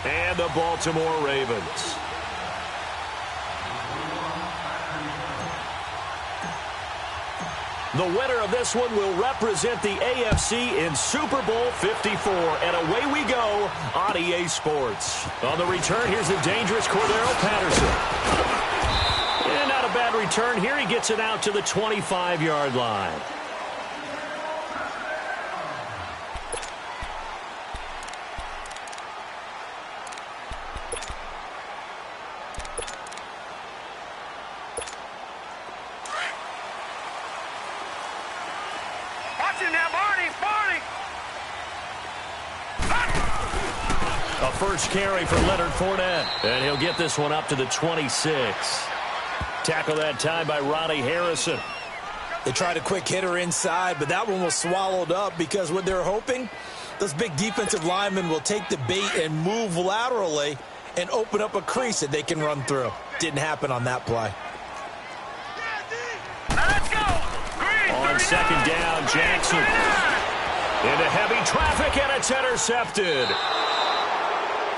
and the Baltimore Ravens. The winner of this one will represent the AFC in Super Bowl 54. And away we go on EA Sports. On the return, here's the dangerous Cordero Patterson. And not a bad return here. He gets it out to the 25-yard line. A first carry for Leonard Fournette. And he'll get this one up to the 26. Tackle that time by Ronnie Harrison. They tried a quick hitter inside, but that one was swallowed up because what they're hoping, those big defensive linemen will take the bait and move laterally and open up a crease that they can run through. Didn't happen on that play. On second down, Jackson. Into heavy traffic, and it's intercepted.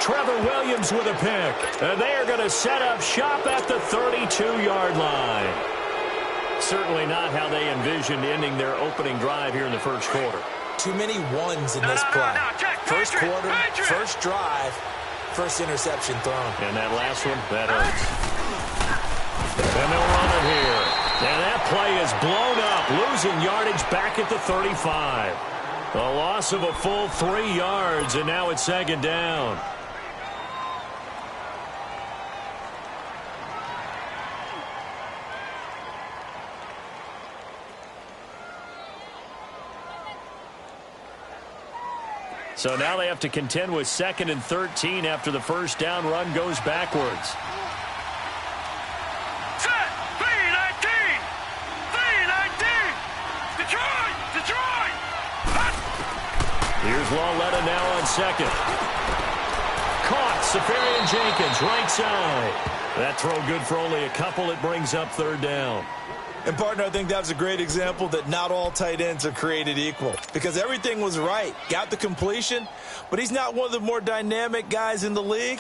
Trevor Williams with a pick. And they are going to set up shop at the 32-yard line. Certainly not how they envisioned ending their opening drive here in the first quarter. Too many ones in this play. First quarter, first drive, first interception thrown. And that last one, that hurts. And they'll run it here. And that play is blown up, losing yardage back at the 35. A loss of a full 3 yards, and now it's second down. So now they have to contend with 2nd and 13 after the first down run goes backwards. Set! 3-19! 3-19! Detroit! Here's Lauletta now on second. Caught. Safarian Jenkins, right side. That throw good for only a couple. It brings up third down. And, partner, I think that's a great example that not all tight ends are created equal because everything was right. Got the completion, but he's not one of the more dynamic guys in the league.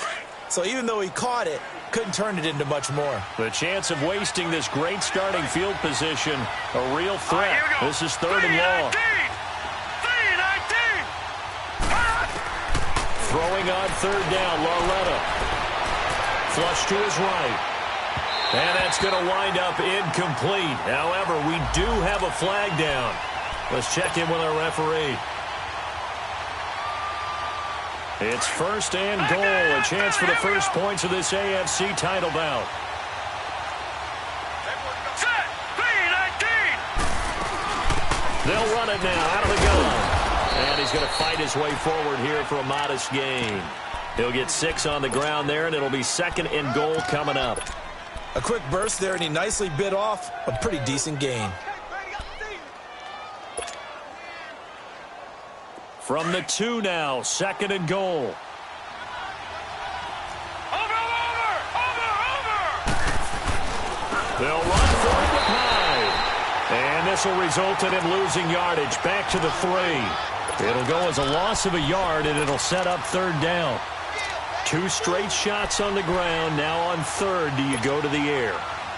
So even though he caught it, couldn't turn it into much more. The chance of wasting this great starting field position, a real threat. This is third and long. 3-19! Throwing on third down, Lauletta. Flush to his right. And that's going to wind up incomplete. However, we do have a flag down. Let's check in with our referee. It's first and goal. A chance for the first points of this AFC title bout. Set! 3-19! They'll run it now out of the gun. And he's going to fight his way forward here for a modest gain. He'll get 6 on the ground there, and it'll be 2nd and goal coming up. A quick burst there, and he nicely bit off a pretty decent gain. From the 2 now, 2nd and goal. Over! They'll run for it with 9. And this will result in him losing yardage back to the 3. It'll go as a loss of a yard, and it'll set up third down. 2 straight shots on the ground. Now on third, do you go to the air?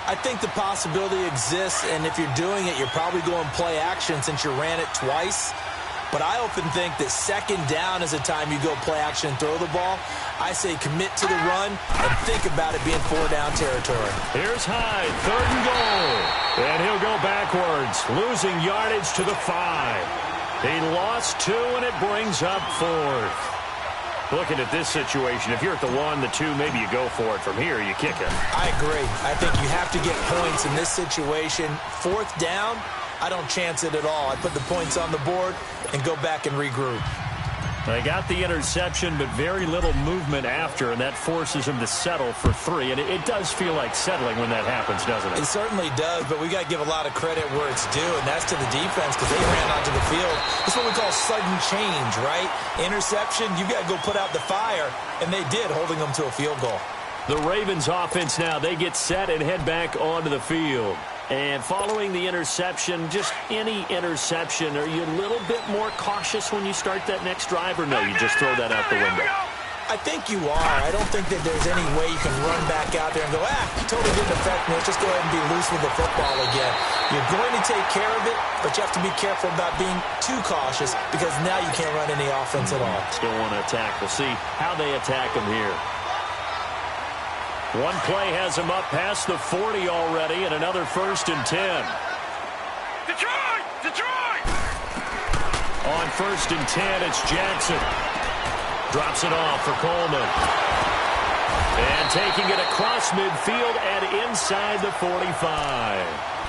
I think the possibility exists, and if you're doing it, you're probably going play action since you ran it twice. But I often think that second down is a time you go play action and throw the ball. I say commit to the run and think about it being 4-down territory. Here's Hyde, third and goal. And he'll go backwards, losing yardage to the 5. He lost 2, and it brings up 4th. Looking at this situation, if you're at the 1, the 2, maybe you go for it. From here, you kick it. I agree. I think you have to get points in this situation. 4th down, I don't chance it at all. I put the points on the board and go back and regroup. They got the interception, but very little movement after, and that forces him to settle for 3. And it does feel like settling when that happens, doesn't it? It certainly does, but we got to give a lot of credit where it's due, and that's to the defense because they ran onto the field. That's what we call sudden change, right? Interception, you got to go put out the fire, and they did, holding them to a field goal. The Ravens offense now, they get set and head back onto the field. And following the interception, just any interception, are you a little bit more cautious when you start that next drive, or no, you just throw that out the window? I think you are. I don't think that there's any way you can run back out there and go, totally didn't affect me. Let's just go ahead and be loose with the football again. You're going to take care of it, but you have to be careful about being too cautious because now you can't run any offense at all. Still want to attack. We'll see how they attack him here. One play has him up past the 40 already, and another 1st and 10. Detroit! Detroit! On 1st and 10, it's Jackson. Drops it off for Coleman. And taking it across midfield and inside the 45.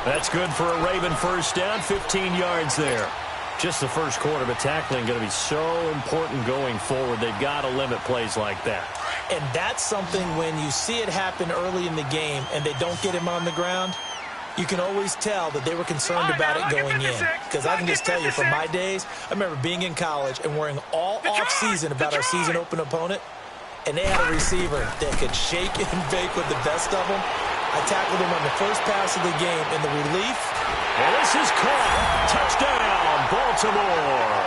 That's good for a Raven first down, 15 yards there. Just the first quarter, but tackling going to be so important going forward. They've got to limit plays like that. And that's something when you see it happen early in the game and they don't get him on the ground, you can always tell that they were concerned about it going in. Because I can just tell you from my days, I remember being in college and worrying all off-season about our season open opponent, and they had a receiver that could shake and bake with the best of them. I tackled him on the first pass of the game in the relief. And this is caught. Touchdown, Baltimore.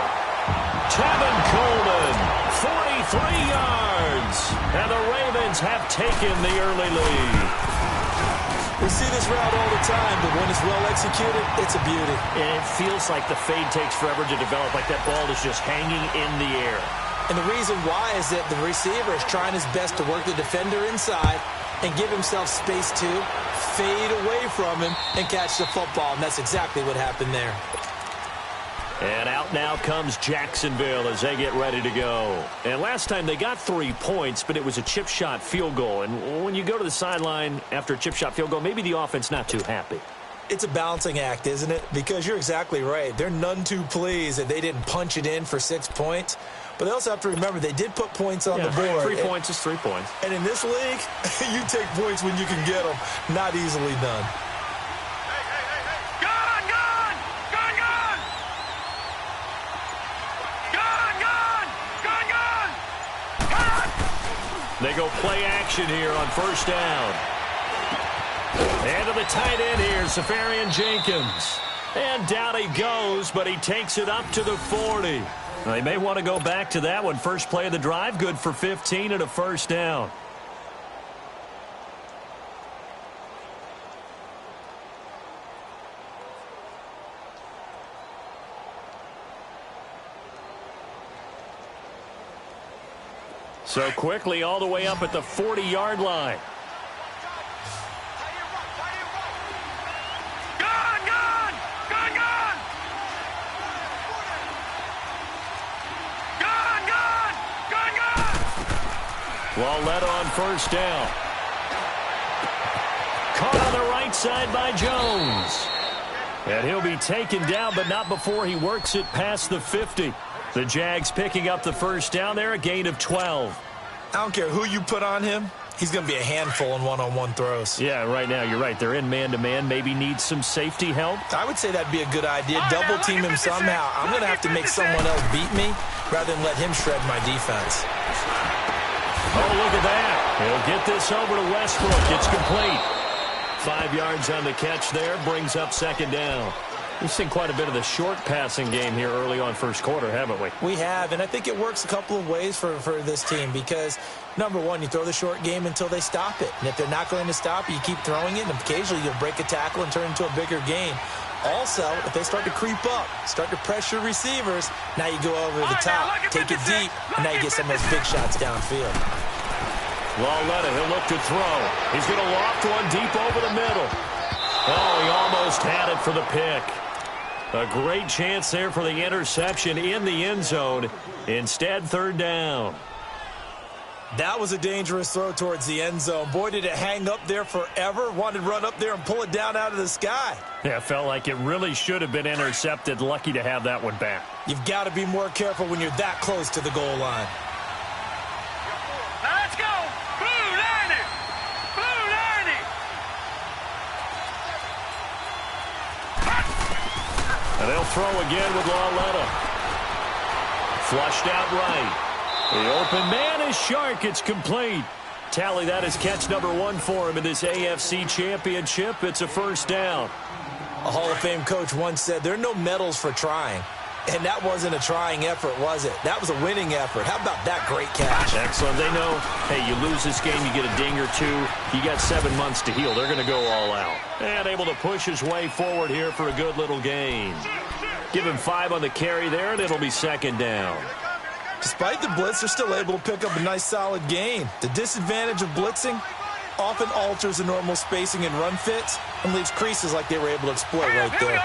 Tevin Coleman, 43 yards. And the Ravens have taken the early lead. We see this route all the time, but when it's well executed, it's a beauty. And it feels like the fade takes forever to develop, like that ball is just hanging in the air. And the reason why is that the receiver is trying his best to work the defender inside and give himself space to fade away from him and catch the football, and that's exactly what happened there. And out now comes Jacksonville as they get ready to go. And last time they got 3 points, but it was a chip shot field goal. And when you go to the sideline after a chip shot field goal, maybe the offense not too happy. It's a balancing act, isn't it? Because you're exactly right. They're none too pleased that they didn't punch it in for 6 points. But they also have to remember they did put points on the board. 3 points is 3 points. And in this league, you take points when you can get them. Not easily done. They go play action here on first down. And to the tight end here, Safarian Jenkins. And down he goes, but he takes it up to the 40. They may want to go back to that one. First play of the drive, good for 15 and a first down. So quickly all the way up at the 40-yard line. Walletta on first down. Caught on the right side by Jones. And he'll be taken down, but not before he works it past the 50. The Jags picking up the first down there, a gain of 12. I don't care who you put on him. He's going to be a handful in one-on-one throws. Yeah, right now, you're right. They're in man-to-man. Maybe needs some safety help. I would say that'd be a good idea. Double team him somehow. I'm going to have to make someone else beat me rather than let him shred my defense. Oh, look at that. He'll get this over to Westbrook. It's complete. 5 yards on the catch there. Brings up second down. We've seen quite a bit of the short passing game here early on first quarter, haven't we? We have, and I think it works a couple of ways for this team because, number one, you throw the short game until they stop it. And if they're not going to stop it, you keep throwing it, and occasionally you'll break a tackle and turn it into a bigger game. Also, if they start to creep up, start to pressure receivers, now you go over the top, take it deep, and now you get some of those big shots downfield. Walletta, he'll look to throw. He's going to loft one deep over the middle. Oh, he almost had it for the pick. A great chance there for the interception in the end zone. Instead, third down. That was a dangerous throw towards the end zone. Boy, did it hang up there forever. Wanted to run up there and pull it down out of the sky. Yeah, felt like it really should have been intercepted. Lucky to have that one back. You've got to be more careful when you're that close to the goal line. Let's go! Blue 90! Blue 90! And they'll throw again with Walletta. Flushed out right. The open man is Shark. It's complete. Tally, that is catch number 1 for him in this AFC Championship. It's a first down. A Hall of Fame coach once said, there are no medals for trying. And that wasn't a trying effort, was it? That was a winning effort. How about that great catch? Excellent. They know, hey, you lose this game, you get a ding or two. You got 7 months to heal. They're going to go all out. And able to push his way forward here for a good little gain. Give him 5 on the carry there, and it'll be second down. Despite the blitz, they're still able to pick up a nice, solid gain. The disadvantage of blitzing often alters the normal spacing and run fits and leaves creases like they were able to exploit right there.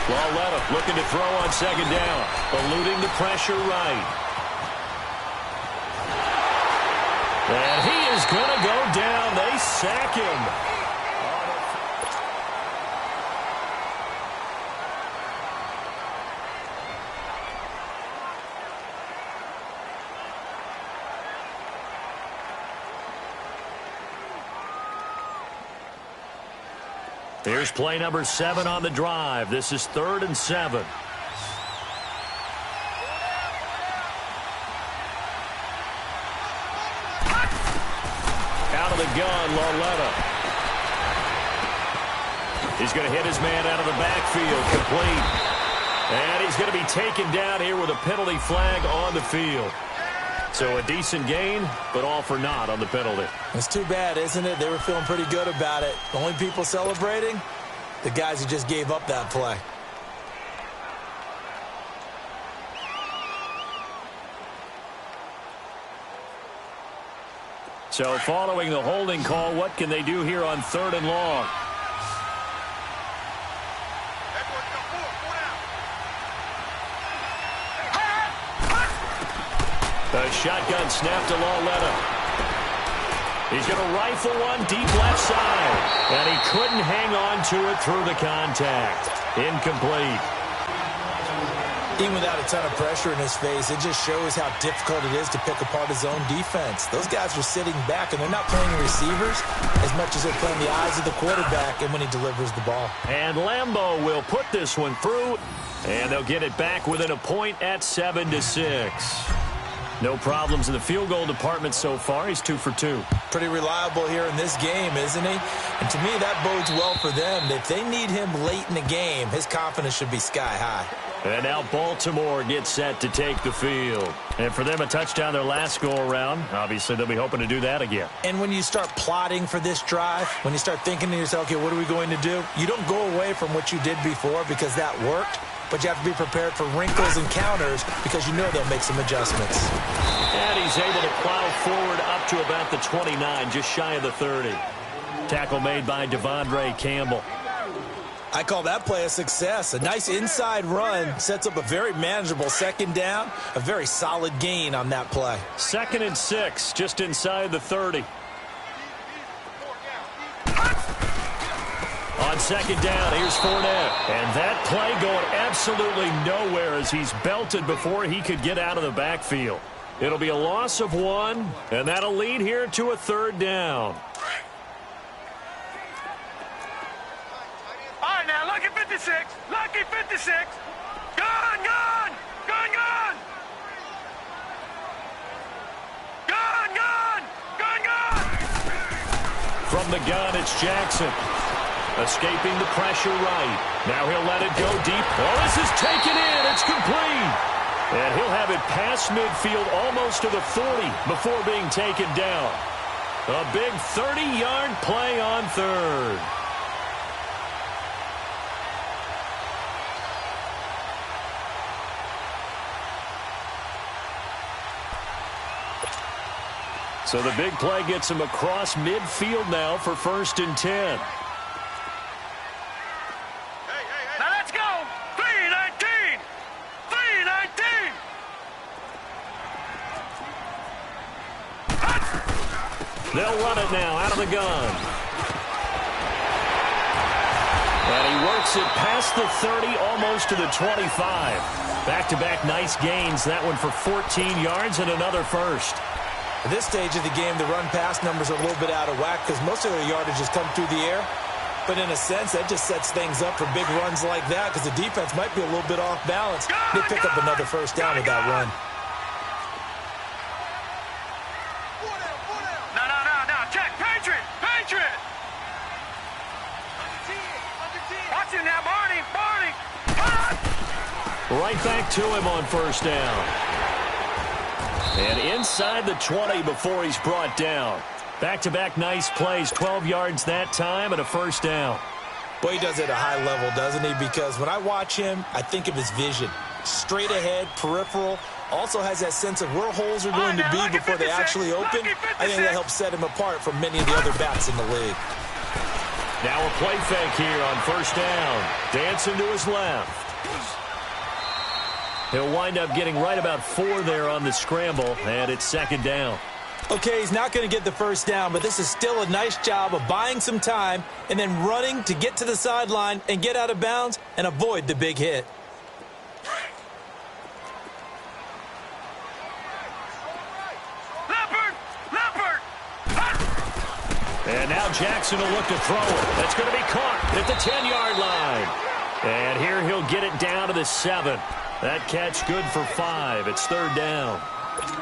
Lauletta looking to throw on second down. Eluding the pressure right. And he is going to go down. They sack him. Here's play number 7 on the drive. This is 3rd and 7. Out of the gun, Lauletta. He's going to hit his man out of the backfield, complete. And he's going to be taken down here with a penalty flag on the field. So a decent gain, but all for naught on the penalty. It's too bad, isn't it? They were feeling pretty good about it. The only people celebrating, the guys who just gave up that play. So following the holding call, what can they do here on 3rd and long? The shotgun snap to Lauletta. He's going to rifle one deep left side. And he couldn't hang on to it through the contact. Incomplete. Even without a ton of pressure in his face, it just shows how difficult it is to pick apart his own defense. Those guys are sitting back, and they're not playing receivers as much as they're playing the eyes of the quarterback and when he delivers the ball. And Lambeau will put this one through, and they'll get it back within a point at 7-6. No problems in the field goal department so far. He's 2 for 2. Pretty reliable here in this game, isn't he? And to me, that bodes well for them. If they need him late in the game, his confidence should be sky high. And now Baltimore gets set to take the field. And for them, a touchdown their last go-around. Obviously, they'll be hoping to do that again. And when you start plotting for this drive, when you start thinking to yourself, okay, what are we going to do? You don't go away from what you did before because that worked. But you have to be prepared for wrinkles and counters because you know they'll make some adjustments. And he's able to plow forward up to about the 29, just shy of the 30. Tackle made by Devondre Campbell. I call that play a success. A nice inside run sets up a very manageable second down, a very solid gain on that play. 2nd and 6, just inside the 30. On second down, here's Fournette. And that play going absolutely nowhere as he's belted before he could get out of the backfield. It'll be a loss of 1, and that'll lead here to a 3rd down. All right, now, lucky 56. Lucky 56. Gone, gone. Gone, gone. Gone, gone. Gone, gone. From the gun, it's Jackson. Escaping the pressure right. Now he'll let it go deep. Oh, this is taken in. It's complete. And he'll have it past midfield almost to the 40 before being taken down. A big 30-yard play on 3rd. So the big play gets him across midfield now for 1st and 10. Now let's go. 3-19. 3-19. They'll run it now out of the gun. And he works it past the 30, almost to the 25. Back-to-back nice gains. That one for 14 yards and another first. At this stage of the game, the run-pass numbers are a little bit out of whack because most of their yardage has come through the air. But in a sense, that just sets things up for big runs like that because the defense might be a little bit off balance. They pick up another first down with that run. No. Check. Patriot. Patriot. Right back to him on first down. And inside the 20 before he's brought down. Back-to-back nice plays, 12 yards that time and a first down. Boy, he does it at a high level, doesn't he? Because when I watch him, I think of his vision. Straight ahead, peripheral. Also has that sense of where holes are going to be before they actually open. I think that helps set him apart from many of the other backs in the league. Now a play fake here on first down. Dancing to his left. He'll wind up getting right about 4 there on the scramble, and it's second down. Okay, he's not going to get the first down, but this is still a nice job of buying some time and then running to get to the sideline and get out of bounds and avoid the big hit. And now Jackson will look to throw it. That's going to be caught at the 10-yard line. And here he'll get it down to the 7. That catch good for 5. It's third down.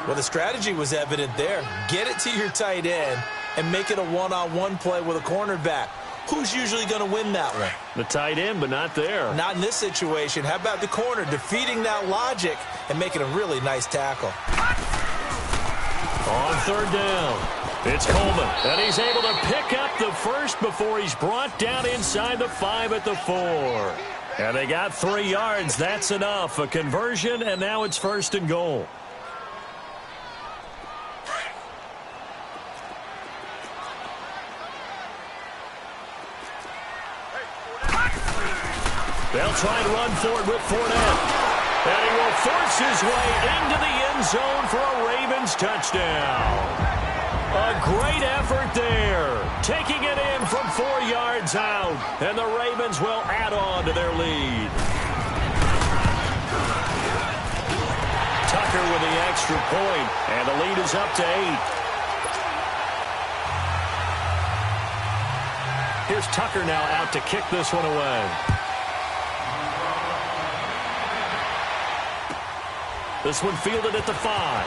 Well, the strategy was evident there. Get it to your tight end and make it a one-on-one play with a cornerback. Who's usually going to win that one? The tight end, but not there. Not in this situation. How about the corner defeating that logic and making a really nice tackle? On third down, it's Coleman, and he's able to pick up the first before he's brought down inside the 5 at the 4. And they got 3 yards. That's enough. A conversion, and now it's first and goal. They'll try to run for it with Fournette. And he will force his way into the end zone for a Ravens touchdown. A great effort there. Taking it in from 4 yards out. And the Ravens will add on to their lead. Tucker with the extra point. And the lead is up to 8. Here's Tucker now out to kick this one away. This one fielded at the 5.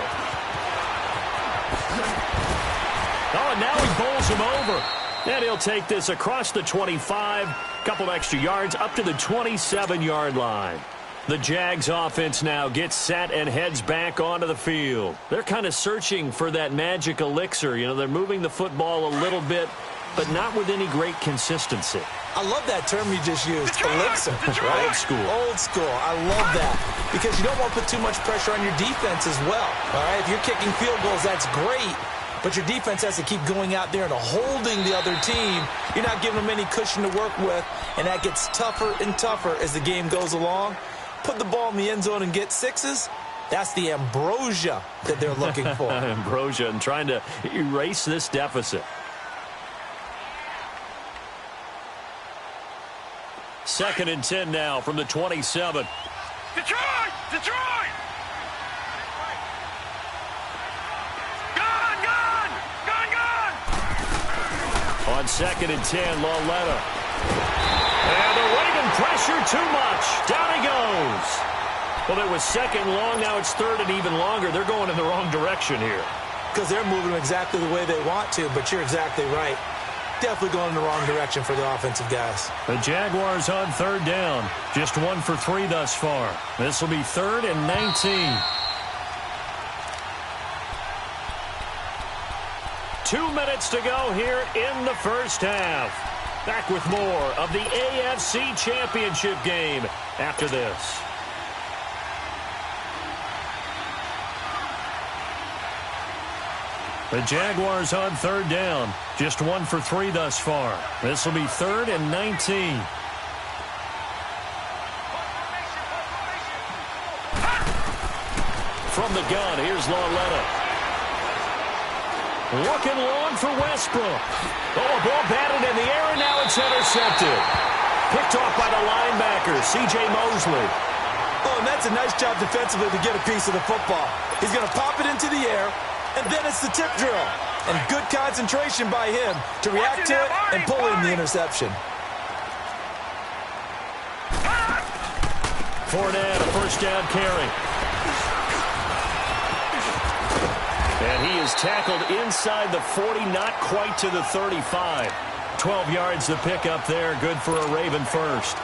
Oh, and now he bowls him over. And he'll take this across the 25. Couple extra yards up to the 27-yard line. The Jags offense now gets set and heads back onto the field. They're kind of searching for that magic elixir. You know, they're moving the football a little bit, but not with any great consistency. I love that term you just used, elixir. Right? Old school. Old school. I love that because you don't want to put too much pressure on your defense as well. All right, if you're kicking field goals, that's great, but your defense has to keep going out there and holding the other team. You're not giving them any cushion to work with, and that gets tougher and tougher as the game goes along. Put the ball in the end zone and get 6s. That's the ambrosia that they're looking for. Ambrosia, and trying to erase this deficit. Second and 10 now from the 27. Detroit! Detroit! Gone! Gone! Gone! Gone! On second and 10, Lauletta. And the Raven pressure too much. Down he goes. Well, it was second long. Now it's third and even longer. They're going in the wrong direction here. Because they're moving exactly the way they want to, but you're exactly right. Definitely going in the wrong direction for the offensive guys. The Jaguars on third down. Just 1 for 3 thus far. This will be third and 19. 2 minutes to go here in the first half. Back with more of the AFC Championship game after this. The Jaguars on third down. Just 1 for 3 thus far. This will be third and 19. From the gun, here's Lauletta. Looking long for Westbrook. Oh, a ball batted in the air, and now it's intercepted. Picked off by the linebacker, C.J. Mosley. Oh, and that's a nice job defensively to get a piece of the football. He's going to pop it into the air, and then it's the tip drill. And good concentration by him to react to it and pull in the interception. Fournette, a first down carry. And he is tackled inside the 40, not quite to the 35. 12 yards to pick up there, good for a Raven first.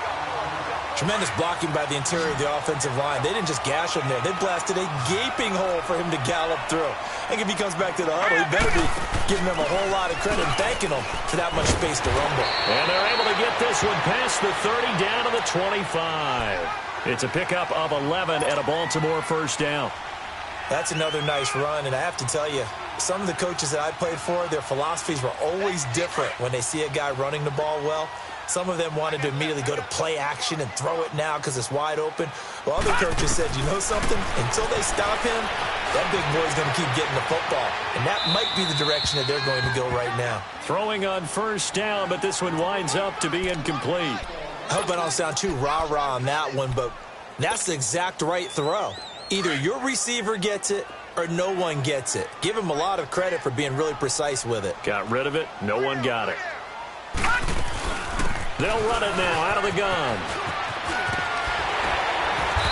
Tremendous blocking by the interior of the offensive line. They didn't just gash him there. They blasted a gaping hole for him to gallop through. I think if he comes back to the huddle, he better be giving them a whole lot of credit and thanking them for that much space to rumble. And they're able to get this one past the 30 down to the 25. It's a pickup of 11 and a Baltimore first down. That's another nice run, and I have to tell you, some of the coaches that I played for, their philosophies were always different when they see a guy running the ball well. Some of them wanted to immediately go to play action and throw it now because it's wide open. Well, other coaches said, you know something? Until they stop him, that big boy's going to keep getting the football. And that might be the direction that they're going to go right now. Throwing on first down, but this one winds up to be incomplete. I hope I don't sound too rah-rah on that one, but that's the exact right throw. Either your receiver gets it or no one gets it. Give him a lot of credit for being really precise with it. Got rid of it. No one got it. They'll run it now out of the gun.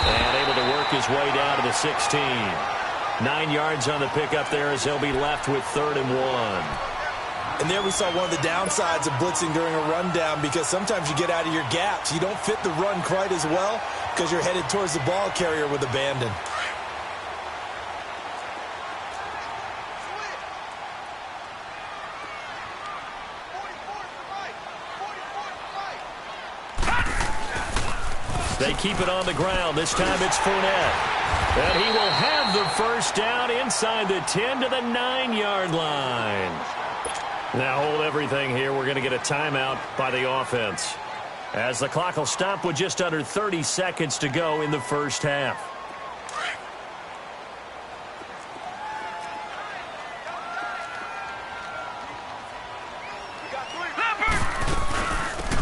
And able to work his way down to the 16. 9 yards on the pickup there as he'll be left with 3rd and 1. And there we saw one of the downsides of blitzing during a rundown because sometimes you get out of your gaps. You don't fit the run quite as well because you're headed towards the ball carrier with abandon. They keep it on the ground. This time it's Fournette. And he will have the first down inside the 10 to the 9-yard line. Now hold everything here. We're going to get a timeout by the offense, as the clock will stop with just under 30 seconds to go in the first half.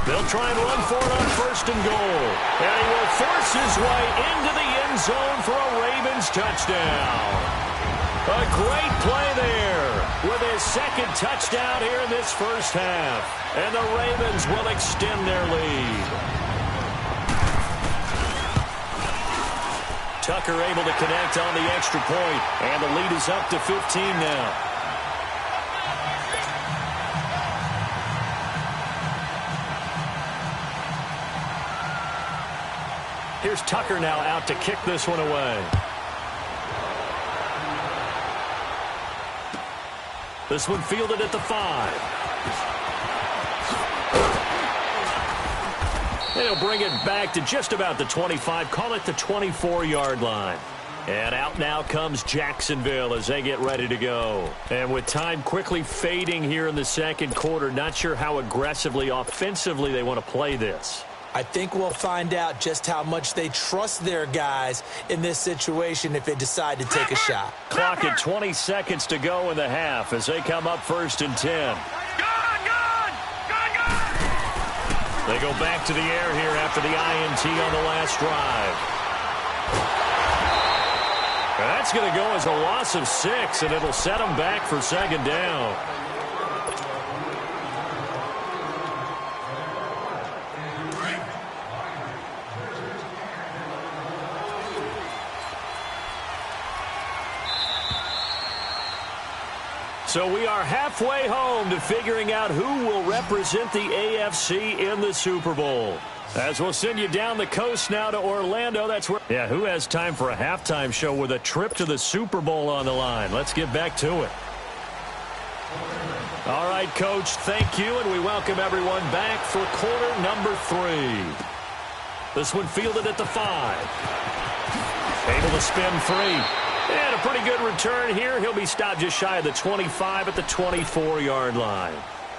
They'll try and run for it on 1st and goal. And he will force his way into the end zone for a Ravens touchdown. A great play there with his 2nd touchdown here in this first half. And the Ravens will extend their lead. Tucker able to connect on the extra point. And the lead is up to 15 now. Here's Tucker now out to kick this one away. This one fielded at the 5. They'll bring it back to just about the 25. Call it the 24-yard line. And out now comes Jacksonville as they get ready to go. And with time quickly fading here in the 2nd quarter, not sure how aggressively, offensively they want to play this. I think we'll find out just how much they trust their guys in this situation if they decide to take a shot. Clock at 20 seconds to go in the half as they come up 1st and 10. They go back to the air here after the INT on the last drive. And that's going to go as a loss of 6, and it'll set them back for 2nd down. So we are halfway home to figuring out who will represent the AFC in the Super Bowl. As we'll send you down the coast now to Orlando. That's where, who has time for a halftime show with a trip to the Super Bowl on the line? Let's get back to it. All right, Coach, thank you, and we welcome everyone back for quarter number 3. This one fielded at the 5. Able to spin free. And a pretty good return here. He'll be stopped just shy of the 25 at the 24-yard line.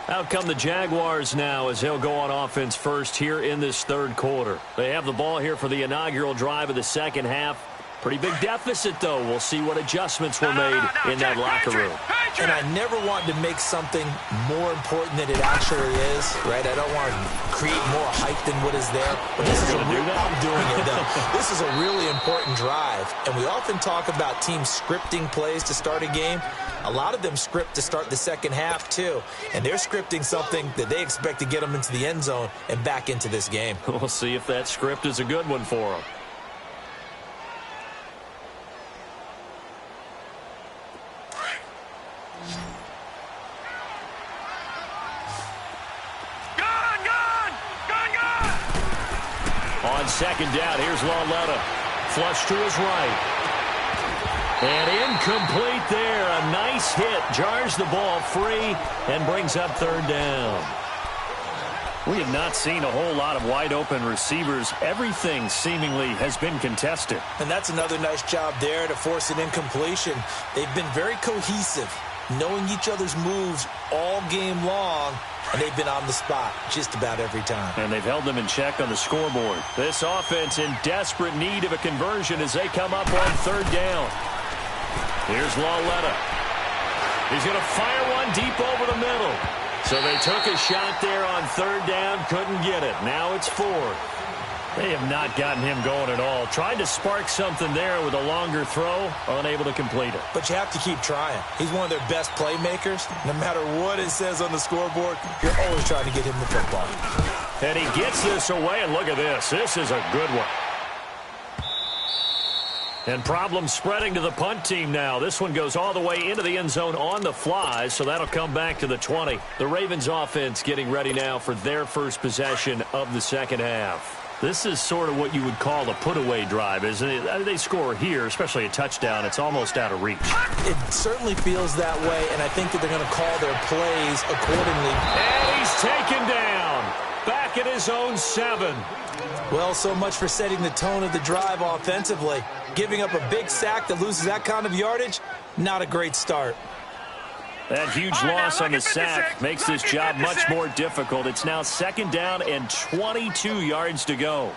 Out come the Jaguars now as they'll go on offense first here in this 3rd quarter. They have the ball here for the inaugural drive of the 2nd half. Pretty big deficit, though. We'll see what adjustments were made in that locker room. And I never want to make something more important than it actually is, right? I don't want to create more hype than what is there. But this is I'm doing it, though. This is a really important drive. And we often talk about teams scripting plays to start a game. A lot of them script to start the 2nd half, too. And they're scripting something that they expect to get them into the end zone and back into this game. We'll see if that script is a good one for them. On on second down. Here's Lauletta. Flush to his right. And incomplete there. A nice hit. Jars the ball free and brings up third down. We have not seen a whole lot of wide-open receivers. Everything seemingly has been contested. And that's another nice job there to force an incompletion. They've been very cohesive, knowing each other's moves all game long, and they've been on the spot just about every time. And they've held them in check on the scoreboard. This offense in desperate need of a conversion as they come up on third down. Here's Lauletta. He's going to fire one deep over the middle. So they took a shot there on third down, couldn't get it. Now it's fourth. They have not gotten him going at all. Tried to spark something there with a longer throw, unable to complete it. But you have to keep trying. He's one of their best playmakers. No matter what it says on the scoreboard, you're always trying to get him the football. And he gets this away, and look at this. This is a good one. And problems spreading to the punt team now. This one goes all the way into the end zone on the fly, so that'll come back to the 20. The Ravens offense getting ready now for their first possession of the second half. This is sort of what you would call a put-away drive, isn't it? They score here, especially a touchdown. It's almost out of reach. It certainly feels that way, and I think that they're going to call their plays accordingly. And he's taken down. Back at his own 7. Well, so much for setting the tone of the drive offensively. Giving up a big sack that loses that kind of yardage, not a great start. That huge loss on the sack makes this job much more difficult. It's now second down and 22 yards to go.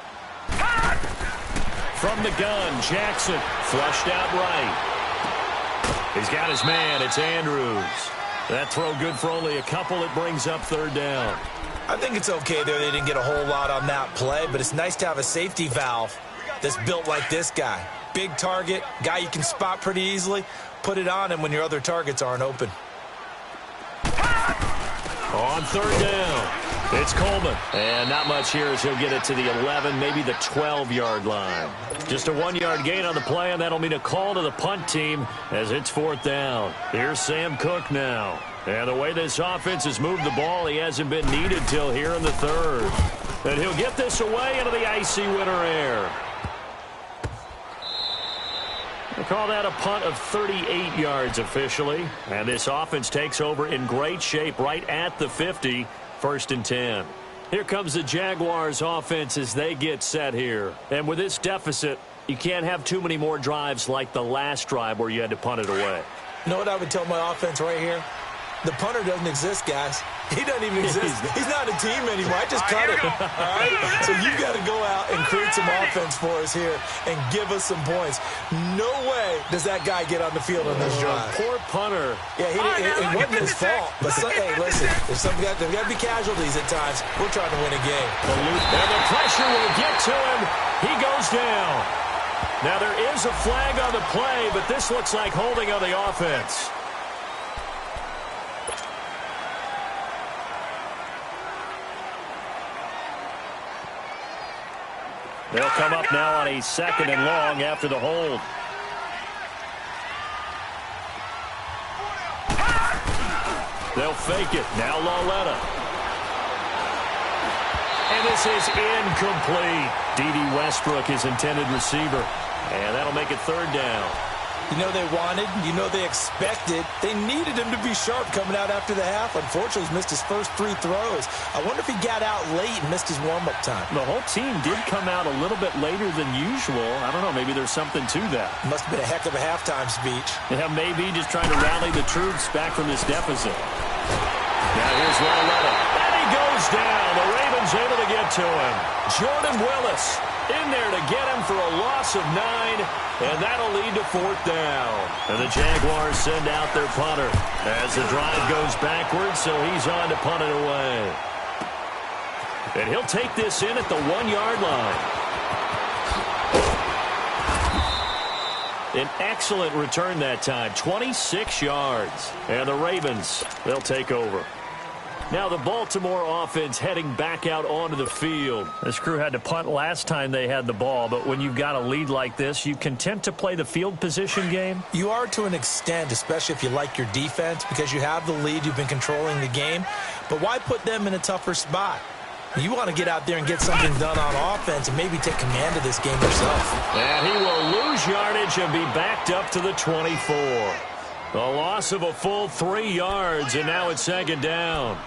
From the gun, Jackson flushed out right. He's got his man. It's Andrews. That throw good for only a couple. It brings up third down. I think it's okay there. They didn't get a whole lot on that play, but it's nice to have a safety valve that's built like this guy. Big target, guy you can spot pretty easily. Put it on him when your other targets aren't open. On third down, it's Coleman. And not much here as he'll get it to the 11, maybe the 12-yard line. Just a 1-yard gain on the play, and that'll mean a call to the punt team as it's fourth down. Here's Sam Cook now. And the way this offense has moved the ball, he hasn't been needed till here in the third. And he'll get this away into the icy winter air. They call that a punt of 38 yards officially. And this offense takes over in great shape right at the 50, 1st and 10. Here comes the Jaguars offense as they get set here. And with this deficit, you can't have too many more drives like the last drive where you had to punt it away. You know what I would tell my offense right here? The punter doesn't exist, guys. He doesn't even exist. He's not a team anymore. I just cut it. All right? So you've got to go out and create some offense for us here and give us some points. No way does that guy get on the field on this drive. Poor punter. Yeah, it wasn't his fault. But, hey, listen, there's got to be casualties at times. We're trying to win a game. And the pressure will get to him. He goes down. Now, there is a flag on the play, but this looks like holding on the offense. They'll come up now on a 2nd and long after the hold. They'll fake it. Now Lauletta. And this is incomplete. D.D. Westbrook, his intended receiver. And that'll make it third down. You know they wanted, you know they expected. They needed him to be sharp coming out after the half. Unfortunately, he's missed his first 3 throws. I wonder if he got out late and missed his warm-up time. The whole team did come out a little bit later than usual. I don't know, maybe there's something to that. Must have been a heck of a halftime speech. Yeah, maybe just trying to rally the troops back from this deficit. Now here's Lauletta. And he goes down. The Ravens able to get to him. Jordan Willis in there to get him for a loss of 9, and that'll lead to fourth down. And the Jaguars send out their punter as the drive goes backwards, so he's on to punt it away. And he'll take this in at the 1-yard line. An excellent return that time, 26 yards. And the Ravens, they'll take over. Now the Baltimore offense heading back out onto the field. This crew had to punt last time they had the ball, but when you've got a lead like this, you content to play the field position game? You are to an extent, especially if you like your defense, because you have the lead, you've been controlling the game. But why put them in a tougher spot? You want to get out there and get something done on offense and maybe take command of this game yourself. And he will lose yardage and be backed up to the 24. A loss of a full 3 yards, and now it's second down.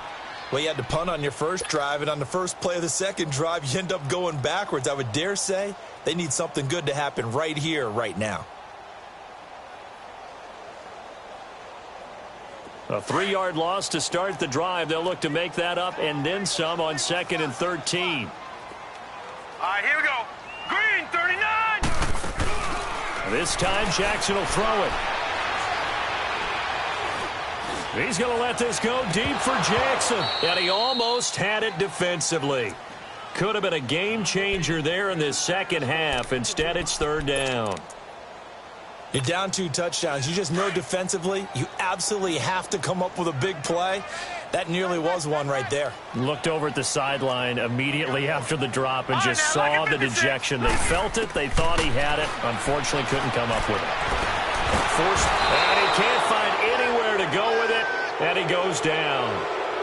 Well, you had to punt on your first drive, and on the first play of the second drive, you end up going backwards. I would dare say they need something good to happen right here, right now. A 3-yard loss to start the drive. They'll look to make that up and then some on 2nd and 13. All right, here we go. Green, 39. This time, Jackson will throw it. He's going to let this go deep for Jackson. And he almost had it defensively. Could have been a game changer there in this second half. Instead, it's 3rd down. You're down 2 touchdowns. You just know defensively you absolutely have to come up with a big play. That nearly was one right there. Looked over at the sideline immediately after the drop and just saw the dejection. They felt it. They thought he had it. Unfortunately, couldn't come up with it. And he can't find anywhere to go with it, and he goes down.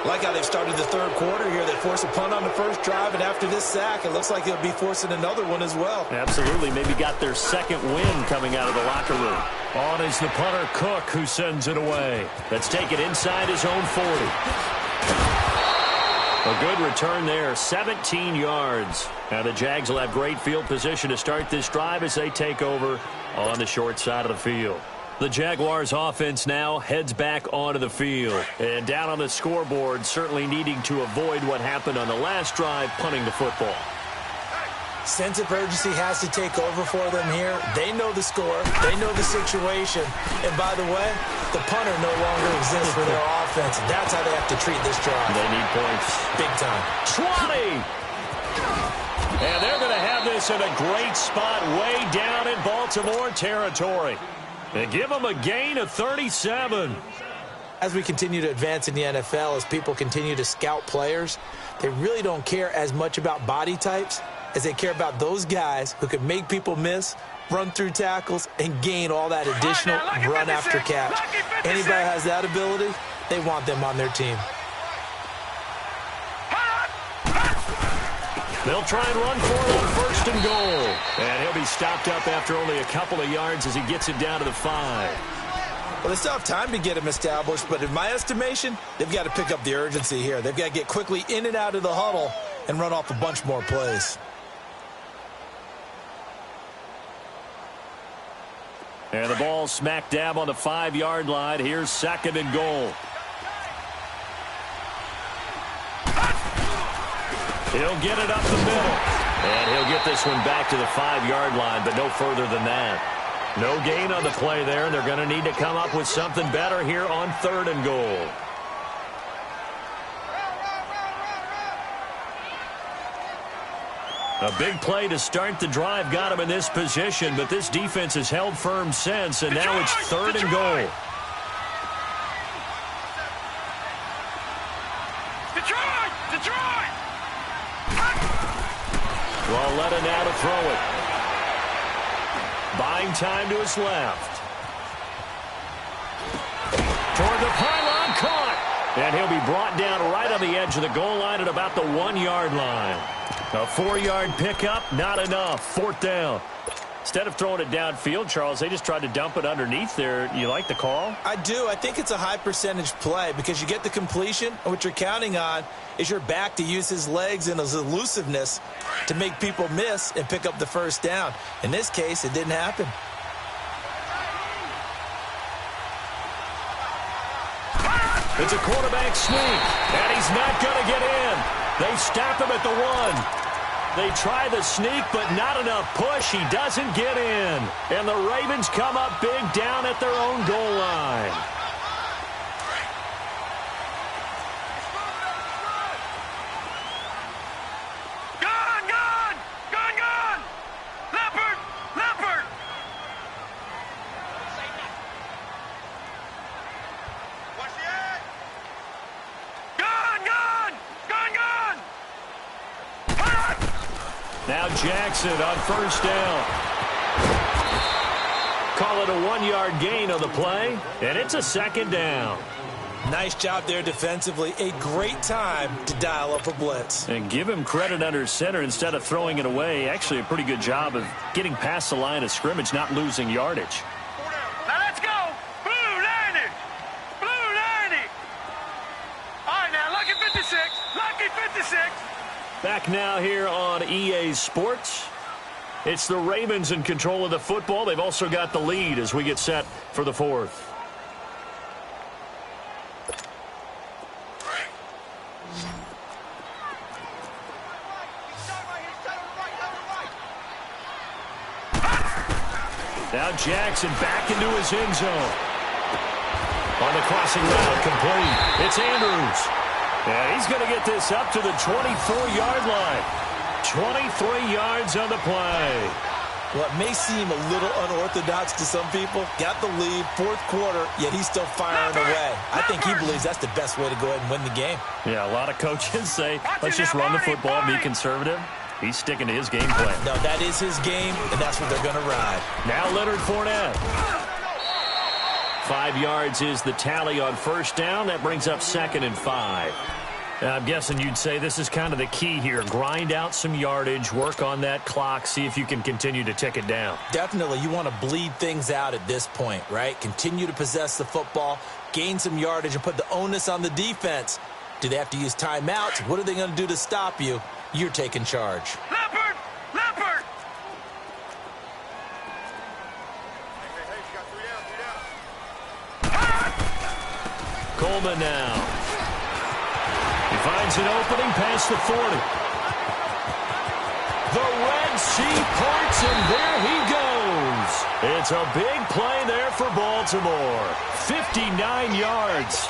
Like how they've started the third quarter here. They force a punt on the first drive, and after this sack, it looks like they'll be forcing another one as well. Absolutely. Maybe got their second win coming out of the locker room. On is the punter, Cook, who sends it away. Let's take it inside his own 40. A good return there, 17 yards. Now the Jags will have great field position to start this drive as they take over on the short side of the field. The Jaguars offense now heads back onto the field. And down on the scoreboard, certainly needing to avoid what happened on the last drive, punting the football. Sense of urgency has to take over for them here. They know the score. They know the situation. And by the way, the punter no longer exists for their offense. That's how they have to treat this drive. They need points. Big time. 20! And they're going to have this in a great spot way down in Baltimore territory. They give them a gain of 37. As we continue to advance in the NFL, as people continue to scout players, they really don't care as much about body types as they care about those guys who can make people miss, run through tackles, and gain all that additional run after catch. Anybody has that ability, they want them on their team. They'll try and run for it on 1st and goal. And he'll be stopped up after only a couple of yards as he gets it down to the 5. Well, they still have time to get him established, but in my estimation, they've got to pick up the urgency here. They've got to get quickly in and out of the huddle and run off a bunch more plays. And the ball smack dab on the 5-yard line. Here's 2nd and goal. He'll get it up the middle. And he'll get this one back to the 5-yard line, but no further than that. No gain on the play there, and they're going to need to come up with something better here on 3rd and goal. A big play to start the drive got him in this position, but this defense has held firm since, and now it's 3rd and goal. Detroit! Lauletta now to throw it. Buying time to his left. Toward the pylon, caught. And he'll be brought down right on the edge of the goal line at about the 1-yard line. A 4-yard pickup, not enough. 4th down. Instead of throwing it downfield, Charles, they just tried to dump it underneath there. You like the call? I do. I think it's a high percentage play because you get the completion, and what you're counting on is your back to use his legs and his elusiveness to make people miss and pick up the 1st down. In this case, it didn't happen. It's a quarterback sneak, and he's not going to get in. They stop him at the 1. They try the sneak, but not enough push. He doesn't get in. And the Ravens come up big down at their own goal line. Gone! Leopard! Watch the edge! Gone! Now Jackson on 1st down. Call it a 1-yard gain on the play, and it's a 2nd down. Nice job there defensively. A great time to dial up a blitz. And give him credit under center instead of throwing it away. Actually, a pretty good job of getting past the line of scrimmage, not losing yardage. Now let's go. Blue 90. Blue 90. All right, now, lucky 56. Lucky 56. Back now here on EA Sports. It's the Ravens in control of the football. They've also got the lead as we get set for the fourth. Now Jackson back into his end zone. On the crossing route, complete. It's Andrews. And he's going to get this up to the 24-yard line. 23 yards on the play. Well, it may seem a little unorthodox to some people. Got the lead, fourth quarter, yet he's still firing away. I think he believes that's the best way to go ahead and win the game. Yeah, a lot of coaches say, let's just run the football, be conservative. He's sticking to his game plan. No, that is his game, and that's what they're going to ride. Now Leonard Fournette. 5 yards is the tally on first down. That brings up 2nd and 5. I'm guessing you'd say this is kind of the key here. Grind out some yardage, work on that clock, see if you can continue to tick it down. Definitely, you want to bleed things out at this point, right? Continue to possess the football, gain some yardage, and put the onus on the defense. Do they have to use timeouts? What are they going to do to stop you? You're taking charge. Leopard! Leopard! Coleman now. He finds an opening past the 40. The Red Sea parts, and there he goes. It's a big play there for Baltimore. 59 yards.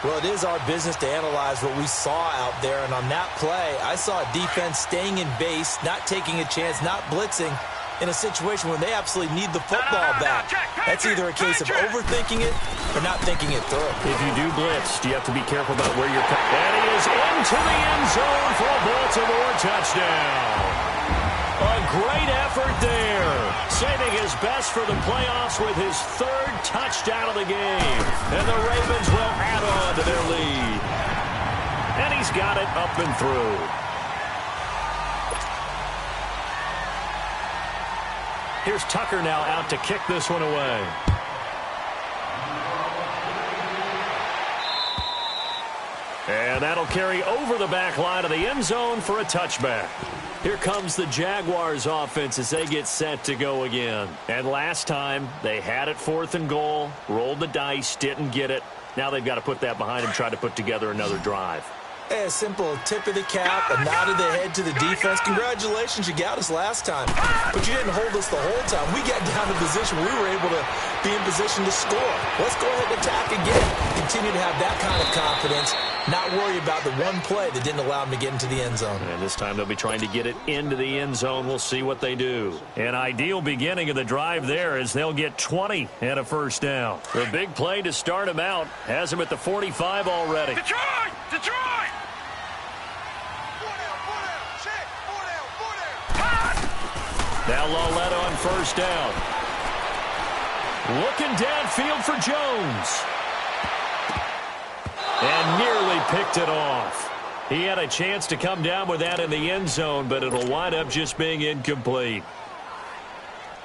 Well, it is our business to analyze what we saw out there, and on that play, I saw a defense staying in base, not taking a chance, not blitzing, in a situation where they absolutely need the football back. That's either a case of overthinking it or not thinking it through. If you do blitz, do you have to be careful about where you're coming? And he is into the end zone for a Baltimore touchdown. A great effort there. Saving his best for the playoffs with his 3rd touchdown of the game. And the Ravens will add on to their lead. And he's got it up and through. Here's Tucker now out to kick this one away. And that'll carry over the back line of the end zone for a touchback. Here comes the Jaguars offense as they get set to go again. And last time, they had it 4th and goal, rolled the dice, didn't get it. Now they've got to put that behind them, try to put together another drive. A simple tip of the cap, a nod of the head to the defense. Congratulations, you got us last time. But you didn't hold us the whole time. We got down to position where we were able to be in position to score. Let's go ahead and attack again. Continue to have that kind of confidence. Not worry about the one play that didn't allow them to get into the end zone. And this time they'll be trying to get it into the end zone. We'll see what they do. An ideal beginning of the drive there as they'll get 20 and a first down. The big play to start him out has him at the 45 already. Detroit! Detroit! Now Lauletta on first down. Looking downfield for Jones. And nearly picked it off. He had a chance to come down with that in the end zone, but it'll wind up just being incomplete.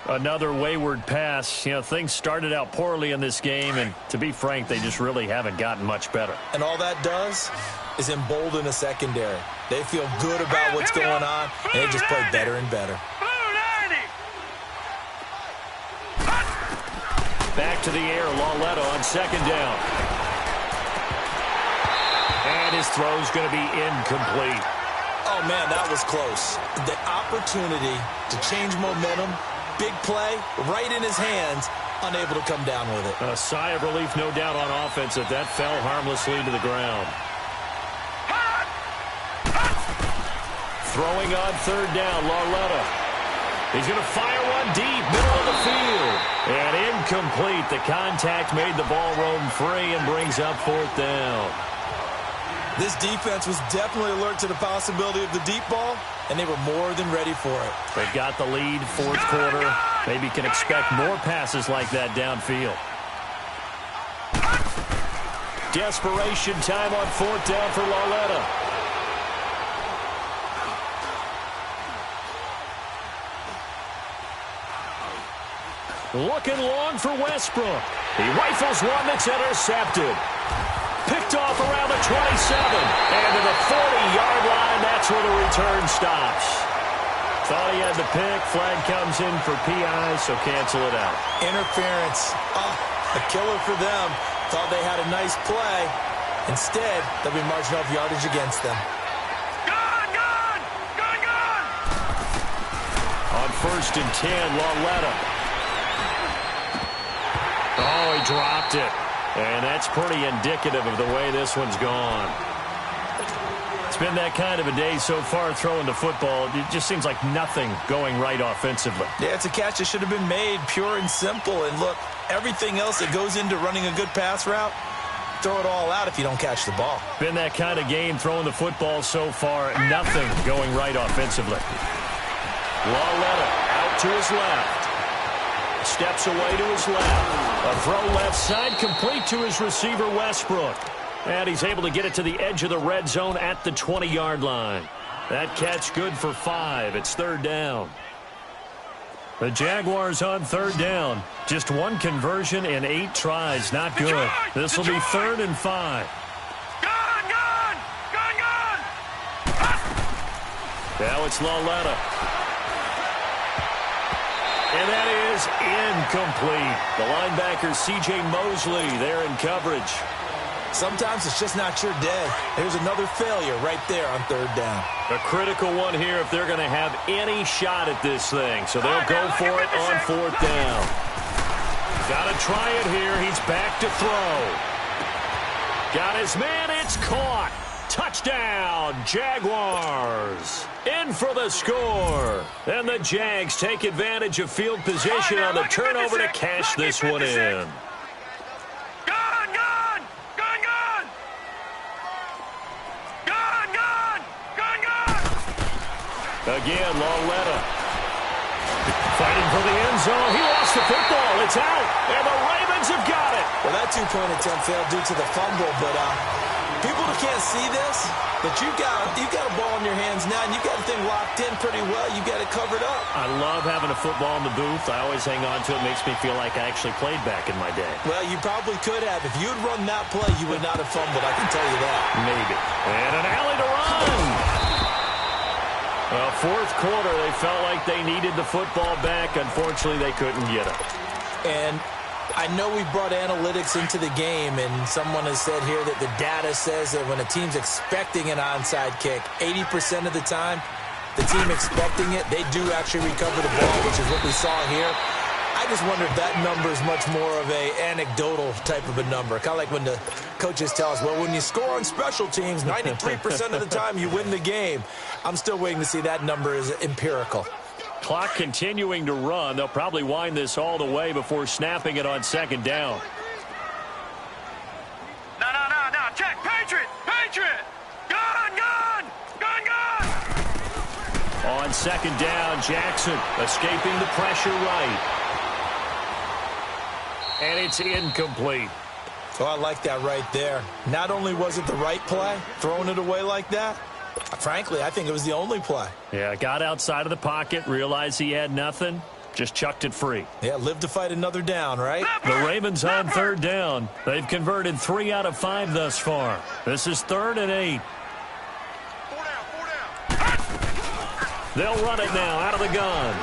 Another wayward pass. You know, things started out poorly in this game, and to be frank, they just really haven't gotten much better. And all that does is embolden a secondary. They feel good about what's going on, and they just play better and better. Back to the air, Lauletta on second down. And his throw's going to be incomplete. Oh, man, that was close. The opportunity to change momentum, big play, right in his hands, unable to come down with it. A sigh of relief, no doubt, on offense that fell harmlessly to the ground. Throwing on third down, Lauletta. He's going to fire one deep, middle of the field. And incomplete. The contact made the ball roam free and brings up 4th down. This defense was definitely alert to the possibility of the deep ball, and they were more than ready for it. They've got the lead, 4th quarter. Maybe can expect more passes like that downfield. desperation time on 4th down for Lauletta. Looking long for Westbrook. He rifles one that's intercepted. Picked off around the 27. And to the 40-yard line, that's where the return stops. Thought he had the pick. Flag comes in for PI, so cancel it out. Interference. Oh, a killer for them. Thought they had a nice play. Instead, they'll be marching off yardage against them. Gone! On 1st and 10, Lauletta. Oh, he dropped it. And that's pretty indicative of the way this one's gone. It's been that kind of a day so far throwing the football. It just seems like nothing going right offensively. Yeah, it's a catch that should have been made, pure and simple. And look, everything else that goes into running a good pass route, throw it all out if you don't catch the ball. Been that kind of game throwing the football so far. Nothing going right offensively. Lauletta out to his left. Steps away to his left. A throw left side complete to his receiver, Westbrook. And he's able to get it to the edge of the red zone at the 20-yard line. That catch good for 5. It's 3rd down. The Jaguars on 3rd down. Just one conversion in 8 tries. Not good. This will be 3rd and 5. Gone! Now it's Lauletta. And that is incomplete. The linebacker, C.J. Mosley, there in coverage. Sometimes it's just not your day. There's another failure right there on 3rd down. A critical one here if they're going to have any shot at this thing. So they'll go for it on 4th down. Got to try it here. He's back to throw. Got his man. It's caught. Touchdown, Jaguars. In for the score. And the Jags take advantage of field position on the turnover to cash this one in. Again, Lauletta. Fighting for the end zone. He lost the football. It's out. And the Ravens have got it. Well, that 2-point attempt failed due to the fumble, but people who can't see this, but you've got a ball in your hands now, and you've got the thing locked in pretty well. You've got it covered up. I love having a football in the booth. I always hang on to it. It makes me feel like I actually played back in my day. Well, you probably could have. If you had run that play, you would not have fumbled. I can tell you that. Maybe. And an alley to run. Well, 4th quarter, they felt like they needed the football back. Unfortunately, they couldn't get it. And I know we brought analytics into the game, and someone has said here that the data says that when a team's expecting an onside kick, 80% of the time, the team expecting it, they do actually recover the ball, which is what we saw here. I just wonder if that number is much more of a anecdotal type of a number. Kind of like when the coaches tell us, well, when you score on special teams, 93% of the time you win the game. I'm still waiting to see that number is empirical. Clock continuing to run. They'll probably wind this all the way before snapping it on 2nd down. No. Check. Patriot. Gone. On 2nd down, Jackson escaping the pressure right. And it's incomplete. So I like that right there. Not only was it the right play, throwing it away like that, frankly, I think it was the only play. Yeah, got outside of the pocket, realized he had nothing, just chucked it free. Yeah, live to fight another down, right? The Ravens on 3rd down. They've converted 3 out of 5 thus far. This is 3rd and 8. 4 down. They'll run it now out of the gun.